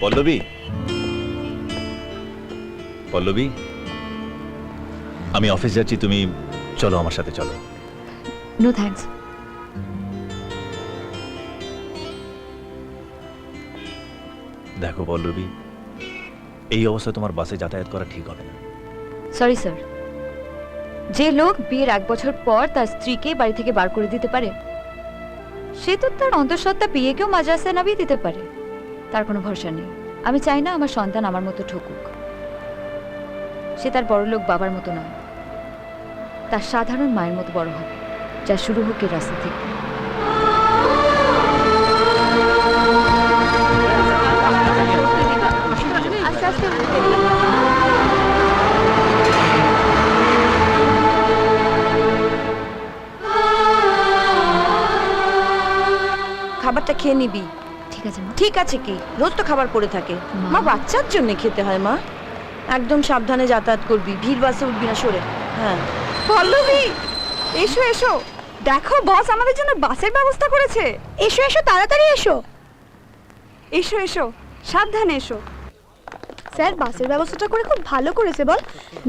পল্লবী, পল্লবী, আমি অফিস যাচ্ছি, তুমি চলো আমার সাথে। চলো। No thanks. দেখো পল্লবী, এই অবস্থায় তোমার বাসে যাতায়াত করা ঠিক হবে না। সরি স্যার, যে লোক বিয়ের 1 বছর পর তার স্ত্রীকে বাড়ি থেকে বার করে দিতে পারে, সে তো তার অন্তঃসত্ত্বা বিয়েকেও মাদ্রাসায় নামিয়ে দিতে পারে। তার কোনো ভরসা নেই। আমি চাই না আমার সন্তান আমার মতো ঠকুক। সে তার বড়লোক বাবার মতো নয়, তার সাধারণ মায়ের মতো বড় হবে, যা শুরু হোক এই রাস্তা থেকে। খাবারটা খেয়ে নিবি। ঠিক আছে মা। ঠিক আছে কি, রোজ তো খাবার পড়ে থাকে। মা, বাচ্চার জন্য খেতে হয় মা। একদম সাবধানে যাতায়াত করবি, ভিড় বাসে উঠবি না, সরে। হ্যাঁ পল্লবী, এসো এসো, দেখো বস আমাদের জন্য বাসের ব্যবস্থা করেছে। এসো এসো, তাড়াতাড়ি এসো। এসো এসো, সাবধানে এসো। স্যার, বাসের ব্যবস্থাটা করে খুব ভালো করেছে বল।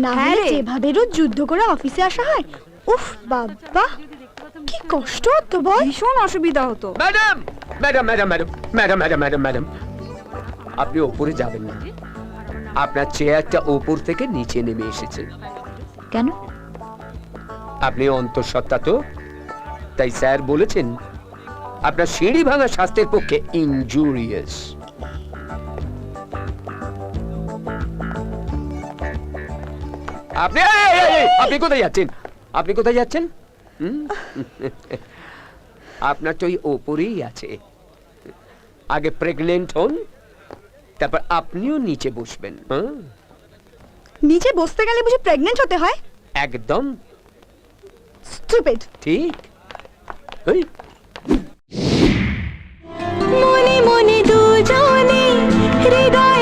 না হলে যেভাবে রোজ যুদ্ধ করে অফিসে আসা হয়, উফ বাবা কি কষ্ট হতো বল। ভীষণ অসুবিধা হতো। Madam madam madam madam madam madam madam madam আপনি ওপরে যাবেন না। আপনার চেয়ারটা ওপর থেকে নিচে নেমে এসেছে। কেন? আপনি অন্তঃসত্ত্বা তো, তাই স্যার বলেছেন আপনার সিঁড়ি ভাঙা স্বাস্থ্যের পক্ষে ইনজুরিয়াস। আপনি আপনি কোথায় যাচ্ছেন? আপনি কোথায় যাচ্ছেন? আপনার তো ওই ওপরেই আছে। আগে প্রেগনেন্ট হন, তারপর আপনিও নিচে বসবেন। নিচে বসতে গেলে বুঝি প্রেগন্যান্ট হতে হয়? একদম স্টুপিড। ঠিক। মনে মনে দুজনে হৃদয়